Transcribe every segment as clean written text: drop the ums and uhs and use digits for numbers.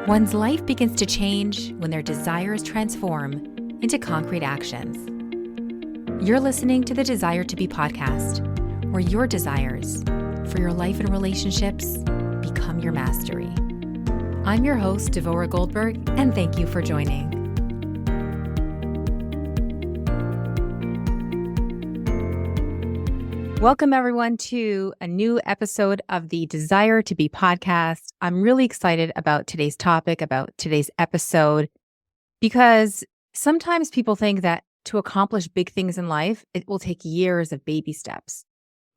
One's life begins to change when their desires transform into concrete actions. You're listening to the Desire to Be podcast, where your desires for your life and relationships become your mastery. I'm your host, Devora Goldberg, and thank you for joining. Welcome, everyone, to a new episode of the Desire to Be podcast. I'm really excited about today's topic, about today's episode, because sometimes people think that to accomplish big things in life, it will take years of baby steps.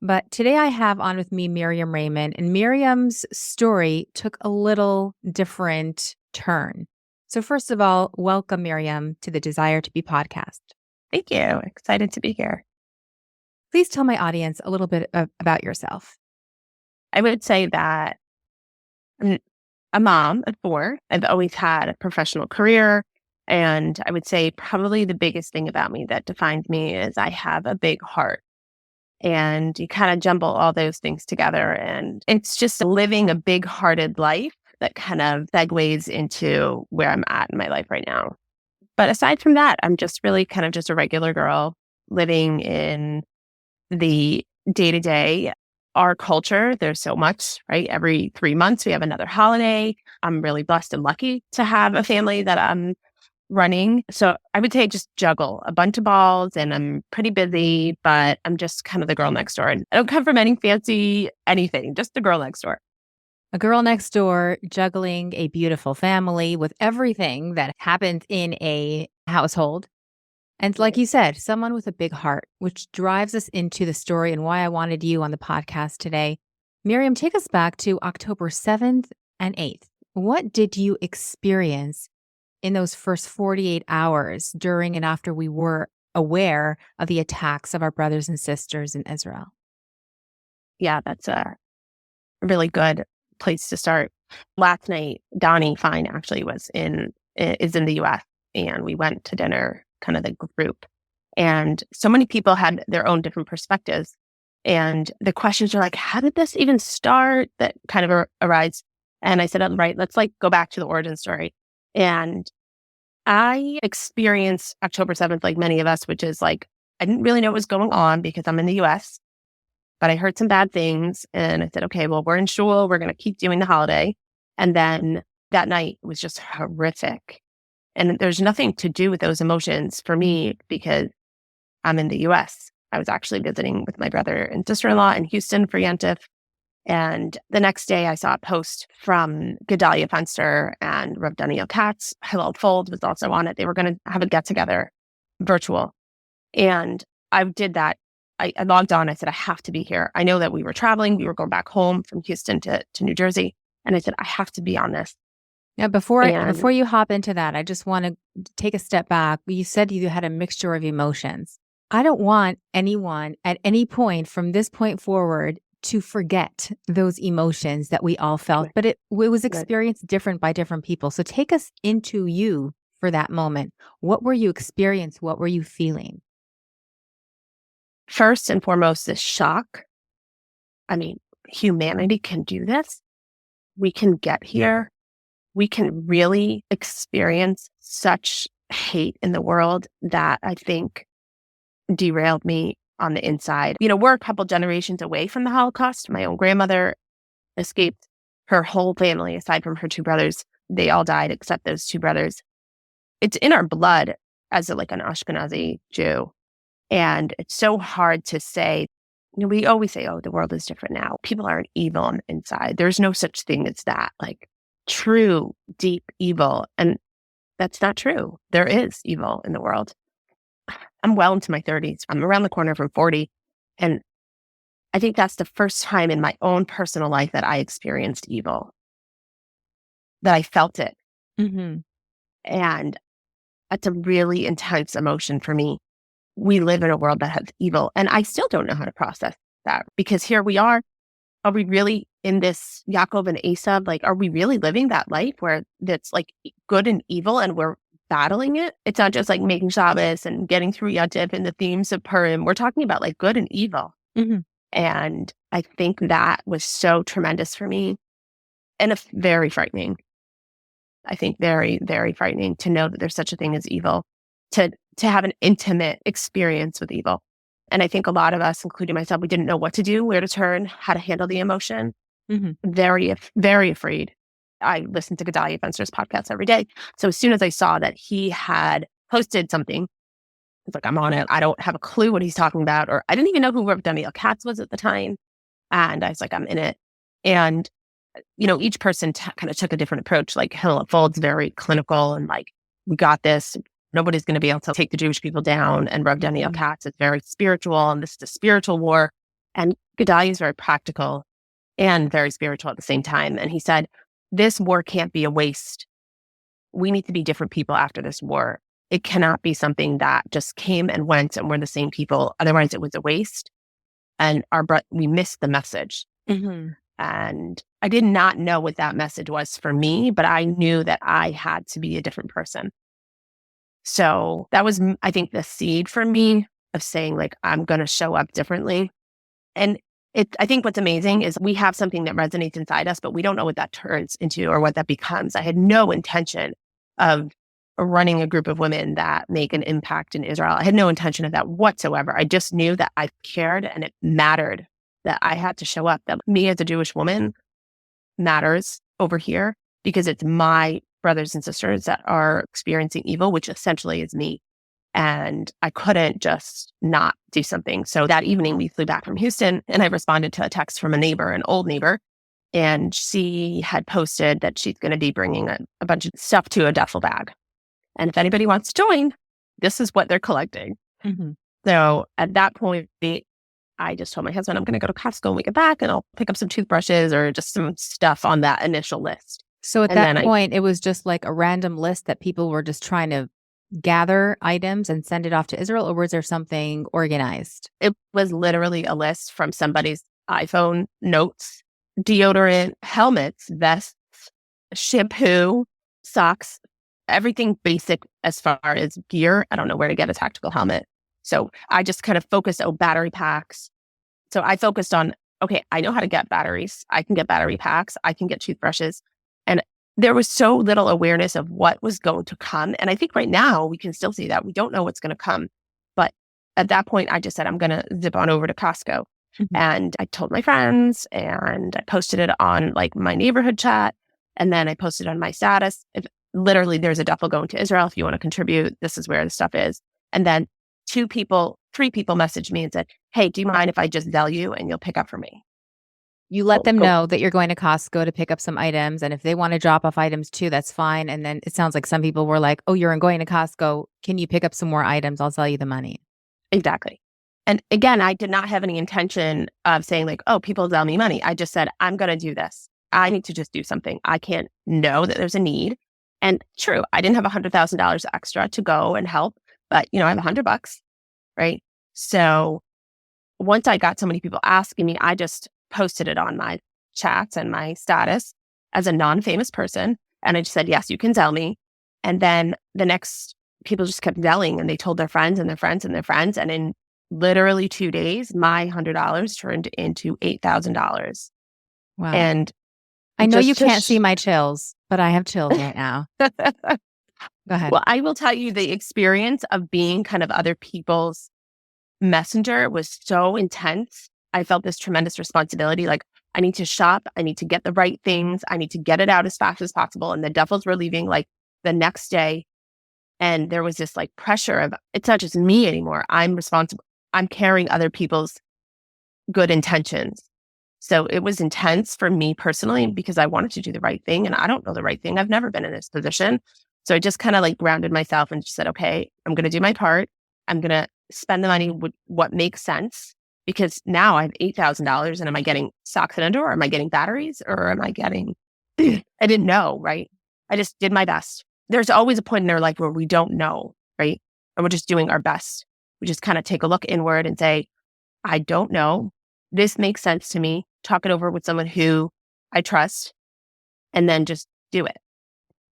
But today I have on with me Miriam Rayman, and Miriam's story took a little different turn. So first of all, welcome, Miriam, to the Desire to Be podcast. Thank you. Excited to be here. Please tell my audience a little bit about yourself. I would say that I'm a mom of 4. I've always had a professional career. And I would say probably the biggest thing about me that defines me is I have a big heart. And you kind of jumble all those things together. And it's just living a big-hearted life that kind of segues into where I'm at in my life right now. But aside from that, I'm just really kind of just a regular girl living in the day-to-day. Our culture, there's so much, right? Every 3 months, we have another holiday. I'm really blessed and lucky to have a family that I'm running. So I would say I just juggle a bunch of balls and I'm pretty busy, but I'm just kind of the girl next door. And I don't come from any fancy anything, just the girl next door. A girl next door juggling a beautiful family with everything that happens in a household. And like you said, someone with a big heart, which drives us into the story and why I wanted you on the podcast today. Miriam, take us back to October 7th and 8th. What did you experience in those first 48 hours during and after we were aware of the attacks of our brothers and sisters in Israel? Yeah, that's a really good place to start. Last night, Donnie Fine actually is in the U.S. and we went to dinner, kind of the group. And so many people had their own different perspectives. And the questions are like, how did this even start? That kind of arise. And I said, oh, right, let's go back to the origin story. And I experienced October 7th, like many of us, which is I didn't really know what was going on because I'm in the US, but I heard some bad things. And I said, okay, well, we're in shul. We're going to keep doing the holiday. And then that night was just horrific. And there's nothing to do with those emotions for me because I'm in the US. I was actually visiting with my brother and sister-in-law in Houston for Yantif. And the next day I saw a post from Gedalia Fenster and Rav Daniel Katz. Hillel Fold was also on it. They were going to have a get-together virtual. And I did that. I logged on. I said, I have to be here. I know that we were traveling. We were going back home from Houston to New Jersey. And I said, I have to be on this. Yeah, before you hop into that, I just want to take a step back. You said you had a mixture of emotions. I don't want anyone at any point from this point forward to forget those emotions that we all felt, but it was experienced different by different people. So take us into you for that moment. What were you experiencing? What were you feeling? First and foremost, this shock. I mean, humanity can do this. We can get here. We can really experience such hate in the world that I think derailed me on the inside. You know, we're a couple generations away from the Holocaust. My own grandmother escaped. Her whole family, aside from her 2 brothers, they all died except those 2 brothers. It's in our blood as an Ashkenazi Jew. And it's so hard to say. You know, we always say, oh, the world is different now. People aren't evil on the inside. There's no such thing as that. True, deep evil. And that's not true. There is evil in the world. I'm well into my 30s. I'm around the corner from 40. And I think that's the first time in my own personal life that I experienced evil, that I felt it. Mm-hmm. And that's a really intense emotion for me. We live in a world that has evil. And I still don't know how to process that because here we are. Are we really in this Yaakov and Esav? Are we really living that life where that's good and evil and we're battling it? It's not just making Shabbos and getting through Yantif and the themes of Purim. We're talking about good and evil. Mm-hmm. And I think that was so tremendous for me and very frightening. I think very, very frightening to know that there's such a thing as evil, to have an intimate experience with evil. And I think a lot of us, including myself, we didn't know what to do, where to turn, how to handle the emotion. Very, very afraid. I listen to Gedalia Fenster's podcast every day. So as soon as I saw that he had posted something, it's like, I'm on it. I don't have a clue what he's talking about, or I didn't even know who Danielle Katz was at the time. And I was like, I'm in it. And, each person kind of took a different approach. Like Hilla Fold's very clinical and like, we got this. Nobody's going to be able to take the Jewish people down. And Danielle Katz is very spiritual, and this is a spiritual war. And Gedalia is very practical and very spiritual at the same time. And he said, this war can't be a waste. We need to be different people after this war. It cannot be something that just came and went and we're the same people. Otherwise, it was a waste. And we missed the message. And I did not know what that message was for me, but I knew that I had to be a different person. So that was, I think, the seed for me of saying, like, I'm going to show up differently. And I think what's amazing is we have something that resonates inside us, but we don't know what that turns into or what that becomes. I had no intention of running a group of women that make an impact in Israel. I had no intention of that whatsoever. I just knew that I cared and it mattered, that I had to show up, that me as a Jewish woman matters over here because it's my brothers and sisters that are experiencing evil, which essentially is me. And I couldn't just not do something. So that evening we flew back from Houston and I responded to a text from a neighbor, an old neighbor. And she had posted that she's going to be bringing a bunch of stuff to a duffel bag. And if anybody wants to join, this is what they're collecting. So at that point, I just told my husband, I'm going to go to Costco when we get back and I'll pick up some toothbrushes or just some stuff on that initial list. So at that point, it was just like a random list that people were just trying to gather items and send it off to Israel, or was there something organized? It was literally a list from somebody's iPhone notes, deodorant, helmets, vests, shampoo, socks, everything basic as far as gear. I don't know where to get a tactical helmet. So I just kind of focused on battery packs. So I focused on, okay, I know how to get batteries. I can get battery packs. I can get toothbrushes. And there was so little awareness of what was going to come. And I think right now we can still see that. We don't know what's going to come. But at that point, I just said, I'm going to zip on over to Costco. And I told my friends and I posted it on like my neighborhood chat. And then I posted on my status. Literally, there's a duffel going to Israel. If you want to contribute, this is where the stuff is. And then 3 people messaged me and said, hey, do you mind if I just Zelle you and you'll pick up for me? You let them know that you're going to Costco to pick up some items. And if they want to drop off items too, that's fine. And then it sounds like some people were like, oh, you're going to Costco. Can you pick up some more items? I'll sell you the money. Exactly. And again, I did not have any intention of saying like, oh, people Zelle me money. I just said, I'm going to do this. I need to just do something. I can't know that there's a need. And true, I didn't have $100,000 extra to go and help, but I have $100, right? So once I got so many people asking me, I just posted it on my chats and my status as a non-famous person. And I just said, yes, you can Zelle me. And then the next people just kept Zelling and they told their friends and their friends and their friends. And in literally 2 days, my $100 turned into $8,000. Wow. And I know you can't see my chills, but I have chills right now. Go ahead. Well, I will tell you the experience of being kind of other people's messenger was so intense. I felt this tremendous responsibility. Like, I need to shop. I need to get the right things. I need to get it out as fast as possible. And the duffels were leaving like the next day. And there was this like pressure of, it's not just me anymore. I'm responsible. I'm carrying other people's good intentions. So it was intense for me personally because I wanted to do the right thing and I don't know the right thing. I've never been in this position. So I just kind of like grounded myself and just said, okay, I'm going to do my part. I'm going to spend the money with what makes sense because now I have $8,000 and am I getting socks and underwear? Am I getting batteries or am I getting, I didn't know, right? I just did my best. There's always a point in their life where we don't know, right? And we're just doing our best. We just kind of take a look inward and say, I don't know. This makes sense to me. Talk it over with someone who I trust and then just do it.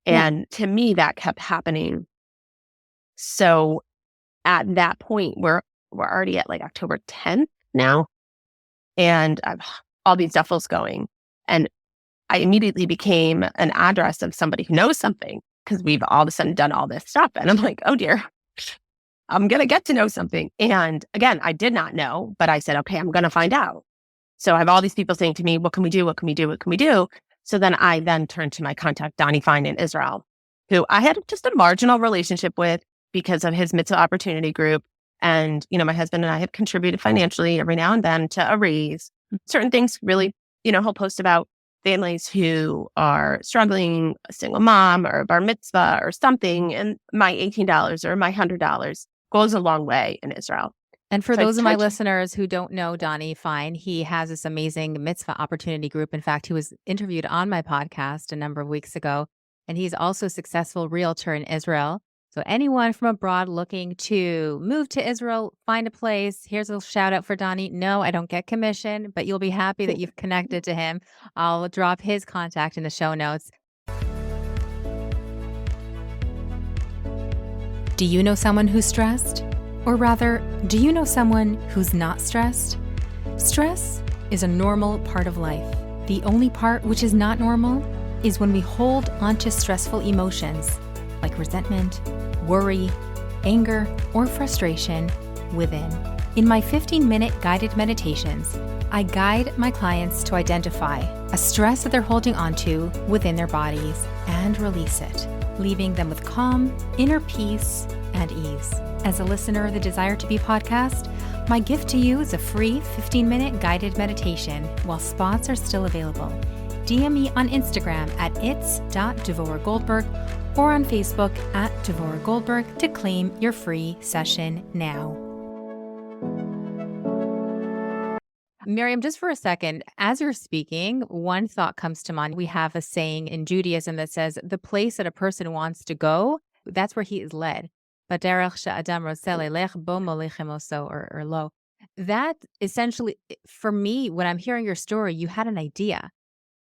And to me, that kept happening. So at that point, we're already at like October 10th now. And I've all these duffels going. And I immediately became an address of somebody who knows something because we've all of a sudden done all this stuff. And I'm like, oh dear, I'm going to get to know something. And again, I did not know, but I said, okay, I'm going to find out. So I have all these people saying to me, what can we do? What can we do? What can we do? So then I turned to my contact, Donnie Fine in Israel, who I had just a marginal relationship with because of his mitzvah opportunity group. And, my husband and I have contributed financially every now and then to a raise. Certain things really, he'll post about families who are struggling, a single mom or a bar mitzvah or something. And my $18 or my $100 goes a long way in Israel. And for those of my listeners who don't know Donnie Fine, he has this amazing mitzvah opportunity group. In fact, he was interviewed on my podcast a number of weeks ago, and he's also a successful realtor in Israel. So anyone from abroad looking to move to Israel, find a place, here's a shout out for Donnie. No, I don't get commission, but you'll be happy that you've connected to him. I'll drop his contact in the show notes. Do you know someone who's stressed? Or rather, do you know someone who's not stressed? Stress is a normal part of life. The only part which is not normal is when we hold onto stressful emotions like resentment, worry, anger, or frustration within. In my 15-minute guided meditations, I guide my clients to identify a stress that they're holding onto within their bodies and release it, leaving them with calm, inner peace, and ease. As a listener of the Desire to Be podcast, my gift to you is a free 15-minute guided meditation while spots are still available. DM me on Instagram at its.devorahgoldberg or on Facebook at Devorah Goldberg to claim your free session now. Miriam, just for a second, as you're speaking, one thought comes to mind. We have a saying in Judaism that says, the place that a person wants to go, that's where he is led. But or lo. That essentially, for me, when I'm hearing your story, you had an idea.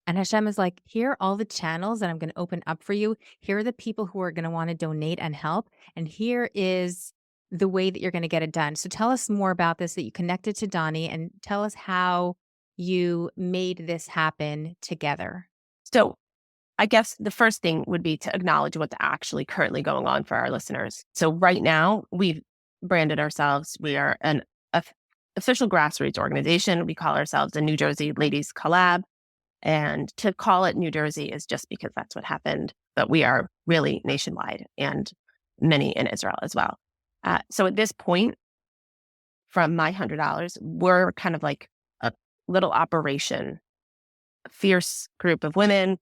And Hashem is like, here are all the channels that I'm going to open up for you. Here are the people who are going to want to donate and help. And here is the way that you're going to get it done. So tell us more about this, that you connected to Donnie, and tell us how you made this happen together. So I guess the first thing would be to acknowledge what's actually currently going on for our listeners. So right now, we've branded ourselves. We are an official grassroots organization. We call ourselves a New Jersey Ladies Collab. And to call it New Jersey is just because that's what happened. But we are really nationwide and many in Israel as well. So at this point, from my $100, we're kind of like a little operation, a fierce group of women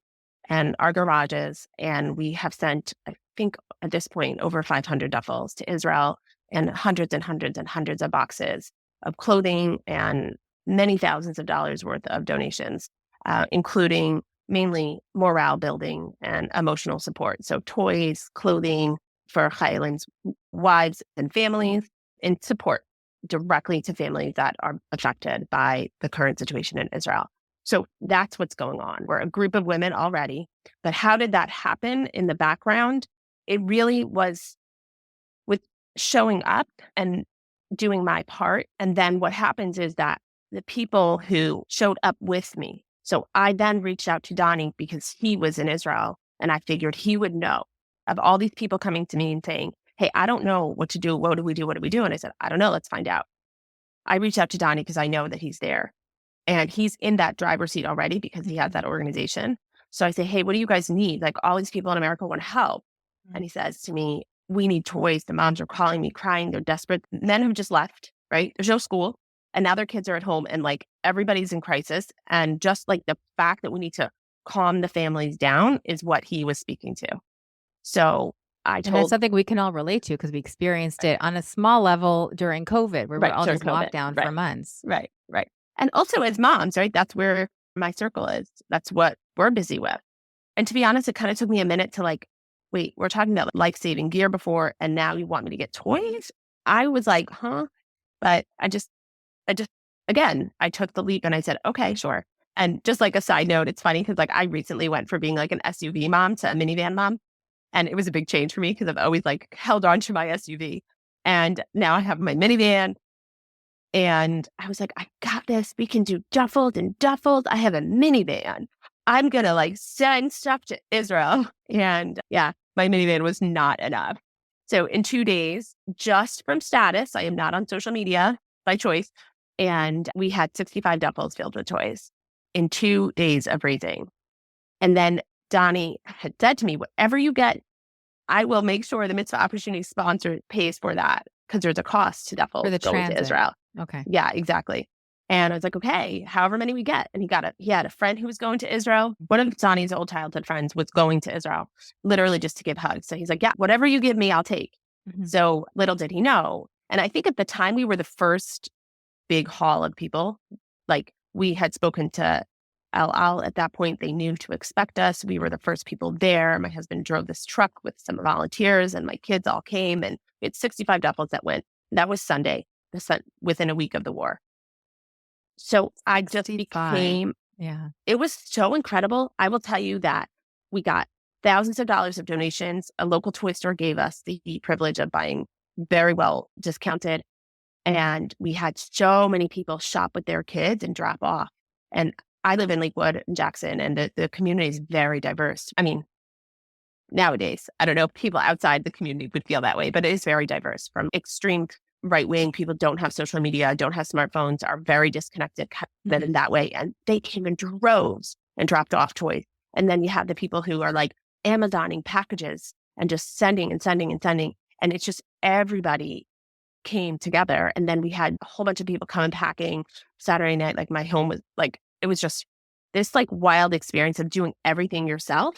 and our garages. And we have sent, I think at this point, over 500 duffels to Israel and hundreds and hundreds and hundreds of boxes of clothing and many thousands of dollars worth of donations, including mainly morale building and emotional support. So toys, clothing for Chayalim's wives and families, and support directly to families that are affected by the current situation in Israel. So that's what's going on. We're a group of women already. But how did that happen in the background? It really was with showing up and doing my part. And then what happens is that the people who showed up with me. So I then reached out to Donnie because he was in Israel and I figured he would know of all these people coming to me and saying, hey, I don't know what to do. What do we do? What do we do? And I said, I don't know. Let's find out. I reached out to Donnie because I know that he's there. And he's in that driver's seat already because he has that organization. So I say, hey, what do you guys need? Like all these people in America want to help. Mm-hmm. And he says to me, we need toys. The moms are calling me, crying. They're desperate. Men have just left, right? There's no school. And now their kids are at home and like everybody's in crisis. And just like the fact that we need to calm the families down is what he was speaking to. So and that's something we can all relate to because we experienced it on a small level during COVID where we're all just locked down for months. Right. And also as moms, right? That's where my circle is. That's what we're busy with. And to be honest, it kind of took me a minute to like, wait, we're talking about life-saving gear before, and now you want me to get toys? I was like, huh? But I just, again, I took the leap and I said, okay, sure. And just like a side note, it's funny because like I recently went from being like an SUV mom to a minivan mom. And it was a big change for me because I've always like held on to my SUV. And now I have my minivan. And I was like, I got this. We can do duffels and duffels. I have a minivan. I'm going to like send stuff to Israel. And yeah, my minivan was not enough. So in 2 days, just from status, I am not on social media by choice. And we had 65 duffels filled with toys in 2 days of raising. And then Donnie had said to me, whatever you get, I will make sure the Mitzvah Opportunity sponsor pays for that because there's a cost to For duffels the going to transit. Israel. Okay. Yeah, exactly. And I was like, okay, however many we get. And he had a friend who was going to Israel. One of Donnie's old childhood friends was going to Israel, literally just to give hugs. So he's like, yeah, whatever you give me, I'll take. Mhm. So little did he know. And I think at the time we were the first big haul of people. Like we had spoken to El Al at that point. They knew to expect us. We were the first people there. My husband drove this truck with some volunteers and my kids all came and we had 65 duffels that went. That was Sunday, within a week of the war. So I just 65. became, Yeah. it was so incredible. I will tell you that we got thousands of dollars of donations. A local toy store gave us the privilege of buying very well discounted. And we had so many people shop with their kids and drop off. And I live in Lakewood and Jackson, and the community is very diverse. I mean, nowadays, I don't know if people outside the community would feel that way, but it is very diverse from extreme right wing. People don't have social media, don't have smartphones, are very disconnected in that way. And they came in droves and dropped off toys. And then you have the people who are like Amazoning packages and just sending and sending and sending. And it's just everybody came together. And then we had a whole bunch of people come and packing Saturday night. Like my home was like, it was just this like wild experience of doing everything yourself.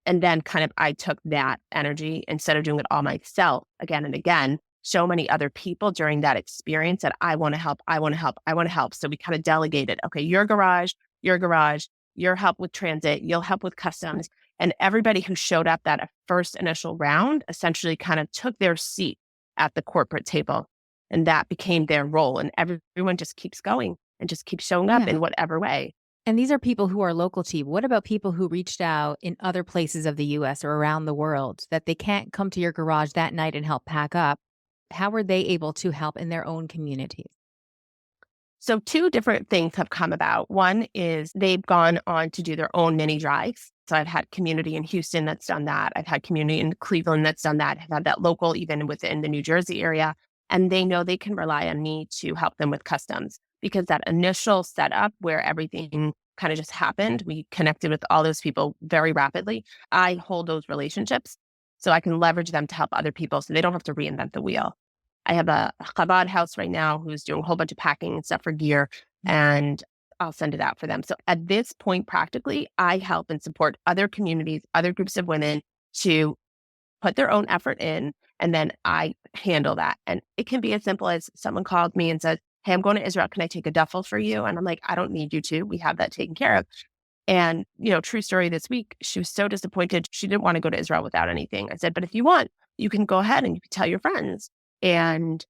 And then kind of I took that energy instead of doing it all myself again and again, so many other people during that experience that I want to help, I want to help, I want to help. So we kind of delegated, okay, your garage, your help with transit, you'll help with customs. And everybody who showed up that first initial round essentially kind of took their seat at the corporate table. And that became their role. And everyone just keeps going and just keeps showing up in whatever way. And these are people who are local to you. What about people who reached out in other places of the US or around the world that they can't come to your garage that night and help pack up? How were they able to help in their own communities? So 2 different things have come about. One is they've gone on to do their own mini drives. So I've had community in Houston that's done that. I've had community in Cleveland that's done that. I've had that local even within the New Jersey area. And they know they can rely on me to help them with customs because that initial setup where everything kind of just happened, we connected with all those people very rapidly. I hold those relationships so I can leverage them to help other people so they don't have to reinvent the wheel. I have a Chabad house right now who's doing a whole bunch of packing and stuff for gear, and I'll send it out for them. So at this point, practically, I help and support other communities, other groups of women to put their own effort in, and then I handle that. And it can be as simple as someone called me and said, hey, I'm going to Israel. Can I take a duffel for you? And I'm like, I don't need you to. We have that taken care of. And, true story this week, she was so disappointed. She didn't want to go to Israel without anything. I said, but if you want, you can go ahead and you can tell your friends. And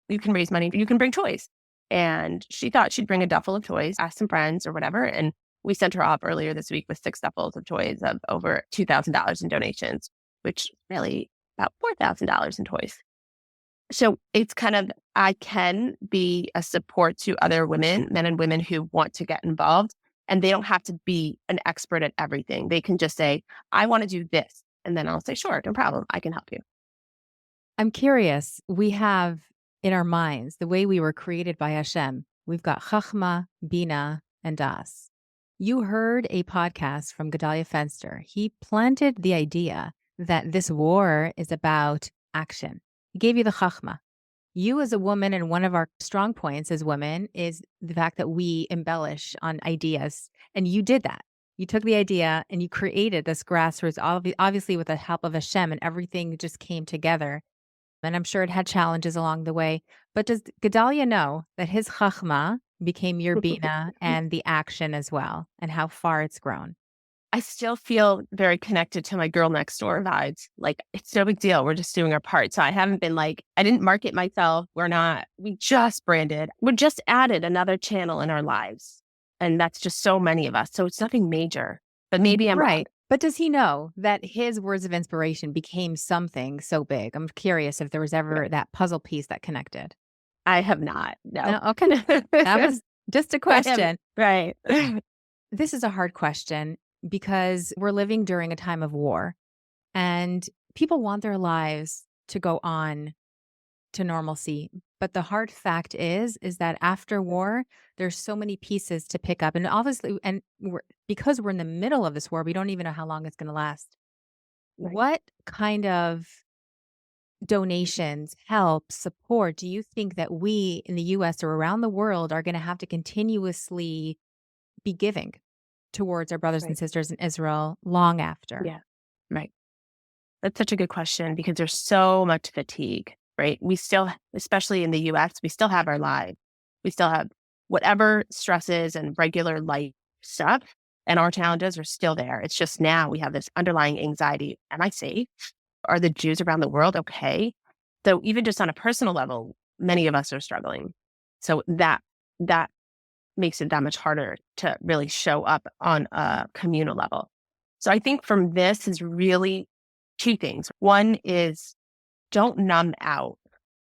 you can raise money, you can bring toys. And she thought she'd bring a duffel of toys, ask some friends or whatever. And we sent her off earlier this week with 6 duffels of toys of over $2,000 in donations, which really about $4,000 in toys. So it's kind of, I can be a support to other women, men and women who want to get involved. And they don't have to be an expert at everything. They can just say, I want to do this. And then I'll say, sure, no problem. I can help you. I'm curious. We have in our minds the way we were created by Hashem. We've got Chachma, Bina, and Das. You heard a podcast from Gedalia Fenster. He planted the idea that this war is about action. He gave you the Chachma. You as a woman, and one of our strong points as women is the fact that we embellish on ideas. And you did that. You took the idea and you created this grassroots, obviously with the help of Hashem, and everything just came together. And I'm sure it had challenges along the way. But does Gedalia know that his chachma became your bina and the action as well, and how far it's grown? I still feel very connected to my girl next door vibes. Like, it's no big deal. We're just doing our part. So I haven't been like, I didn't market myself. We just branded. We just added another channel in our lives. And that's just so many of us. So it's nothing major. But maybe I'm right. But does he know that his words of inspiration became something so big? I'm curious if there was ever that puzzle piece that connected. I have not. No. Okay. That was just a question. Right. This is a hard question because we're living during a time of war and people want their lives to go on to normalcy. But the hard fact is that after war, there's so many pieces to pick up. And obviously, because we're in the middle of this war, we don't even know how long it's going to last. Right. What kind of donations, help, support do you think that we in the US or around the world are going to have to continuously be giving towards our brothers and Right. sisters in Israel long after? Yeah. Right. That's such a good question because there's so much fatigue, right? We still, especially in the US, we still have our lives. We still have whatever stresses and regular life stuff, and our challenges are still there. It's just now we have this underlying anxiety. Am I safe? Are the Jews around the world okay? So even just on a personal level, many of us are struggling. So that makes it that much harder to really show up on a communal level. So I think from this is really two things. One is don't numb out,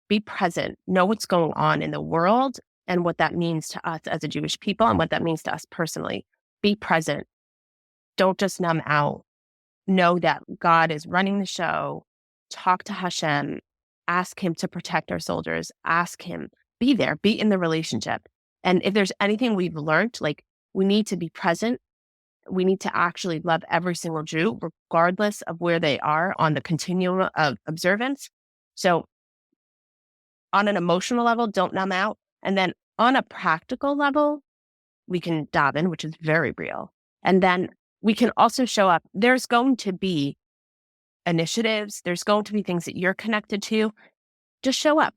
be present, know what's going on in the world and what that means to us as a Jewish people and what that means to us personally. Be present. Don't just numb out. Know that God is running the show. Talk to Hashem. Ask him to protect our soldiers. Ask him, be there, be in the relationship. And if there's anything we've learned, like we need to be present. We need to actually love every single Jew, regardless of where they are on the continuum of observance. So on an emotional level, don't numb out. And then on a practical level, we can daven, which is very real. And then we can also show up. There's going to be initiatives. There's going to be things that you're connected to. Just show up.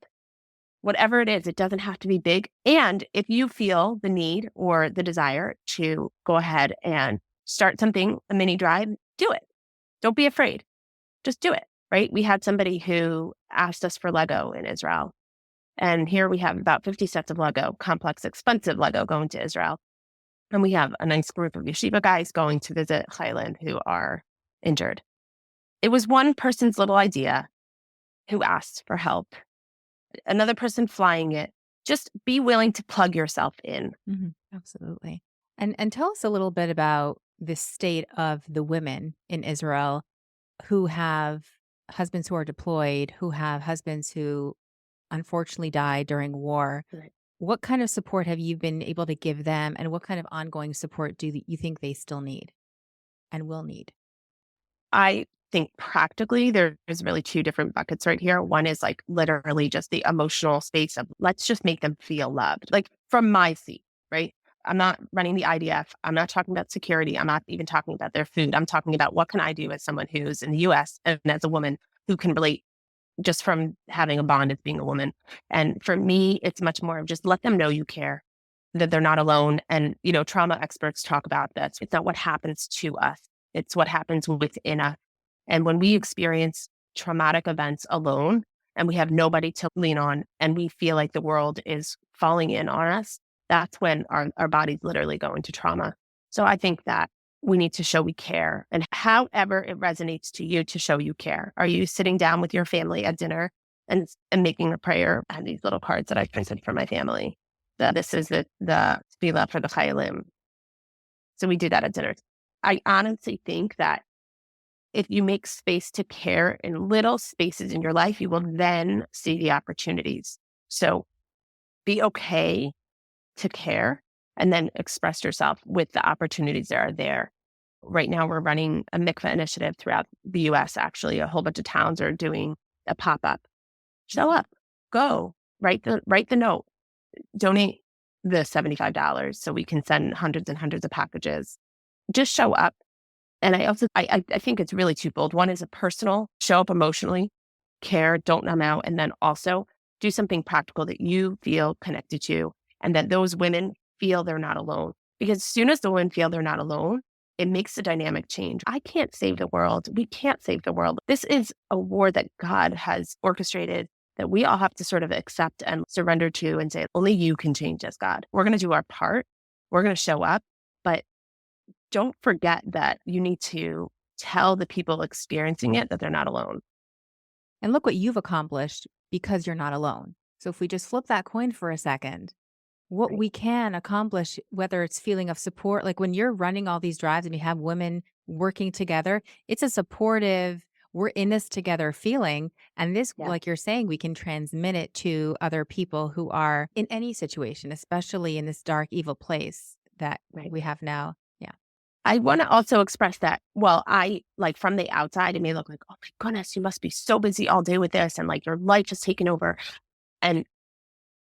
Whatever it is, it doesn't have to be big. And if you feel the need or the desire to go ahead and start something, a mini drive, do it. Don't be afraid. Just do it, right? We had somebody who asked us for Lego in Israel. And here we have about 50 sets of Lego, complex, expensive Lego going to Israel. And we have a nice group of yeshiva guys going to visit Highland who are injured. It was one person's little idea who asked for help, another person flying it. Just be willing to plug yourself in. Absolutely. And tell us a little bit about the state of the women in Israel who have husbands who are deployed, who have husbands who unfortunately died during war. Right. What kind of support have you been able to give them, and what kind of ongoing support do you think they still need and will need? I think practically there's really two different buckets right here. One is like literally just the emotional space of let's just make them feel loved. Like from my seat, right? I'm not running the IDF. I'm not talking about security. I'm not even talking about their food. I'm talking about what can I do as someone who's in the US and as a woman who can relate just from having a bond as being a woman. And for me, it's much more of just let them know you care, that they're not alone. And, trauma experts talk about this. It's not what happens to us. It's what happens within us. And when we experience traumatic events alone and we have nobody to lean on and we feel like the world is falling in on us, that's when our bodies literally go into trauma. So I think that we need to show we care and however it resonates to you to show you care. Are you sitting down with your family at dinner and making a prayer? I have these little cards that I printed for my family. This is the tefillah for the Chayalim. So we do that at dinner. I honestly think that if you make space to care in little spaces in your life, you will then see the opportunities. So be okay to care and then express yourself with the opportunities that are there. Right now, we're running a mikveh initiative throughout the US, actually. A whole bunch of towns are doing a pop-up. Show up, go, write the note, donate the $75 so we can send hundreds and hundreds of packages. Just show up. And I think it's really twofold. One is a personal, show up emotionally, care, don't numb out, and then also do something practical that you feel connected to and that those women feel they're not alone. Because as soon as the women feel they're not alone, it makes the dynamic change. I can't save the world. We can't save the world. This is a war that God has orchestrated that we all have to sort of accept and surrender to and say, only you can change us, God. We're going to do our part. We're going to show up. But don't forget that you need to tell the people experiencing it that they're not alone. And look what you've accomplished because you're not alone. So if we just flip that coin for a second, what Right. we can accomplish, whether it's feeling of support, like when you're running all these drives and you have women working together, it's a supportive, we're in this together feeling. And this, Yeah. like you're saying, we can transmit it to other people who are in any situation, especially in this dark, evil place that Right. we have now. Yeah. I want to also express that, well, I like from the outside, it may look like, oh my goodness, you must be so busy all day with this and like your life is taken over. And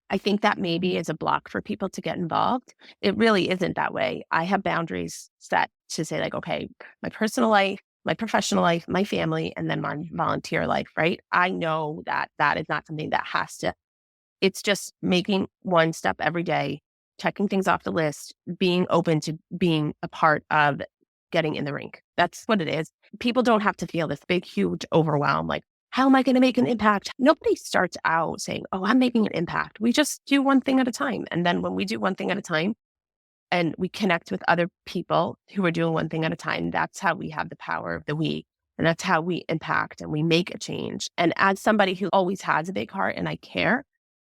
I think that maybe is a block for people to get involved. It really isn't that way. I have boundaries set to say, like, okay, my personal life, my professional life, my family, and then my volunteer life, right? I know that that is not something that has to, it's just making one step every day, checking things off the list, being open to being a part of getting in the rink. That's what it is. People don't have to feel this big, huge overwhelm. Like, how am I going to make an impact? Nobody starts out saying, oh, I'm making an impact. We just do one thing at a time. And then when we do one thing at a time and we connect with other people who are doing one thing at a time, that's how we have the power of the we. And that's how we impact and we make a change. And as somebody who always has a big heart and I care,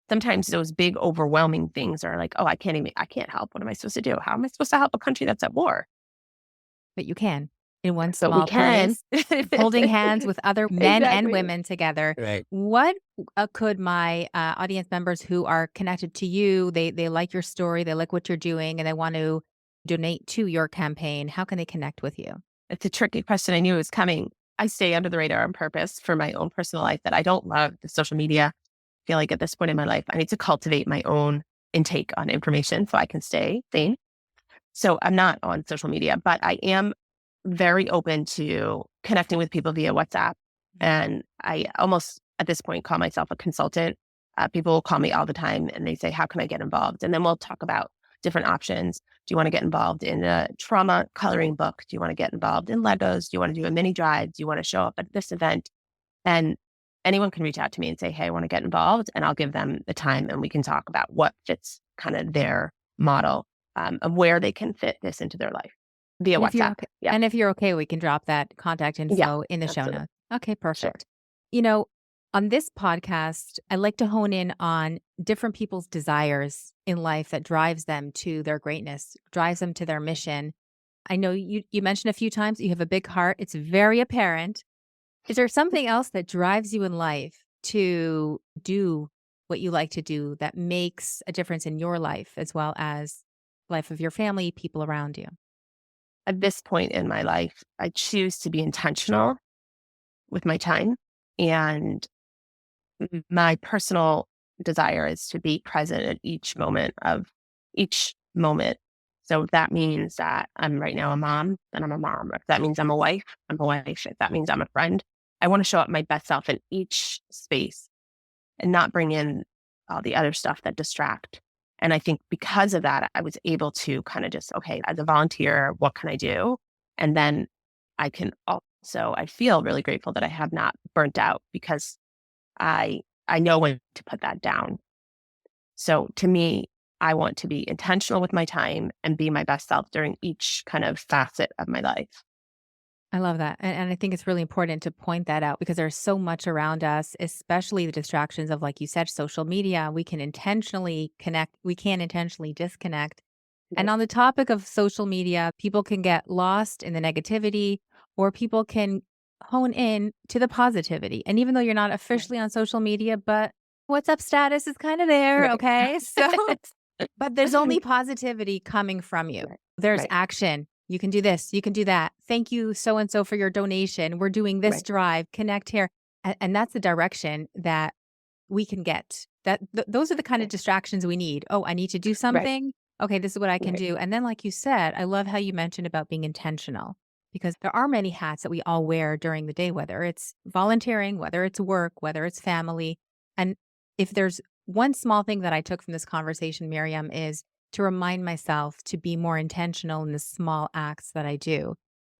sometimes those big overwhelming things are like, oh, I can't help. What am I supposed to do? How am I supposed to help a country that's at war? But you can in one But we small can. place, holding hands with other men and Exactly. women together. Right. What could my audience members who are connected to you, they like your story, they like what you're doing, and they want to donate to your campaign, how can they connect with you? It's a tricky question. I knew it was coming. I stay under the radar on purpose for my own personal life that I don't love the social media. I feel like at this point in my life, I need to cultivate my own intake on information so I can stay sane. So I'm not on social media, but I am very open to connecting with people via WhatsApp. And I almost at this point call myself a consultant. People will call me all the time and they say, how can I get involved? And then we'll talk about different options. Do you want to get involved in a trauma coloring book? Do you want to get involved in Legos? Do you want to do a mini drive? Do you want to show up at this event? And anyone can reach out to me and say, hey, I want to get involved. And I'll give them the time and we can talk about what fits kind of their model of where they can fit this into their life via And if you're WhatsApp. okay, Yeah. and if you're okay, we can drop that contact Yeah. info in the show Absolutely. notes. Okay, Sure. perfect. You know, on this podcast, I like to hone in on different people's desires in life that drives them to their greatness, drives them to their mission. I know you mentioned a few times you have a big heart. It's very apparent. Is there something else that drives you in life to do what you like to do that makes a difference in your life as well as life of your family, people around you? At this point in my life, I choose to be intentional with my time. And my personal desire is to be present at each moment of each moment. So if that means that I'm right now a mom, then I'm a mom. If that means I'm a wife, I'm a wife. If that means I'm a friend, I want to show up my best self in each space and not bring in all the other stuff that distract. And I think because of that, I was able to kind of just, okay, as a volunteer, what can I do? And then I can also, I feel really grateful that I have not burnt out because I I know when to put that down. So to me, I want to be intentional with my time and be my best self during each kind of facet of my life. I love that. And I think it's really important to point that out because there's so much around us, especially the distractions of, like you said, social media. We can intentionally connect, we can intentionally disconnect. And Right. on the topic of social media, people can get lost in the negativity or people can hone in to the positivity. And even though you're not Right. officially on social media, but what's up status is kind of there. Right. Okay. So, but there's only positivity coming from you. Right. There's Right. action. You can do this. You can do that. Thank you, so and so, for your donation. We're doing this Right. drive. Connect here. And that's the direction that we can get. Those are the kind of Right. distractions we need. Oh, I need to do Right. something. Okay, this is what I can Right. do. And then, like you said, I love how you mentioned about being intentional because there are many hats that we all wear during the day, whether it's volunteering, whether it's work, whether it's family. And if there's one small thing that I took from this conversation, Miriam, is to remind myself to be more intentional in the small acts that I do.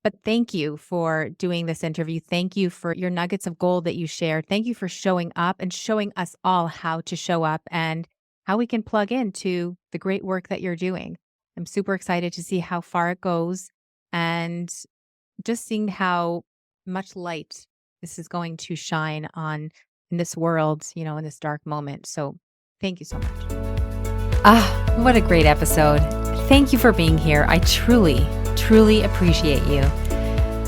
But thank you for doing this interview. Thank you for your nuggets of gold that you shared. Thank you for showing up and showing us all how to show up and how we can plug into the great work that you're doing. I'm super excited to see how far it goes and just seeing how much light this is going to shine on in this world, in this dark moment. So thank you so much. Ah, what a great episode. Thank you for being here. I truly, truly appreciate you.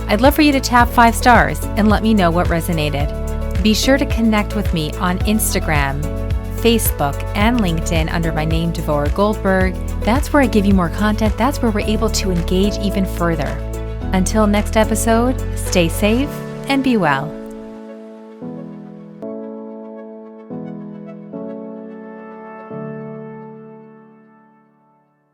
I'd love for you to tap 5 stars and let me know what resonated. Be sure to connect with me on Instagram, Facebook, and LinkedIn under my name, Devorah Goldberg. That's where I give you more content. That's where we're able to engage even further. Until next episode, stay safe and be well.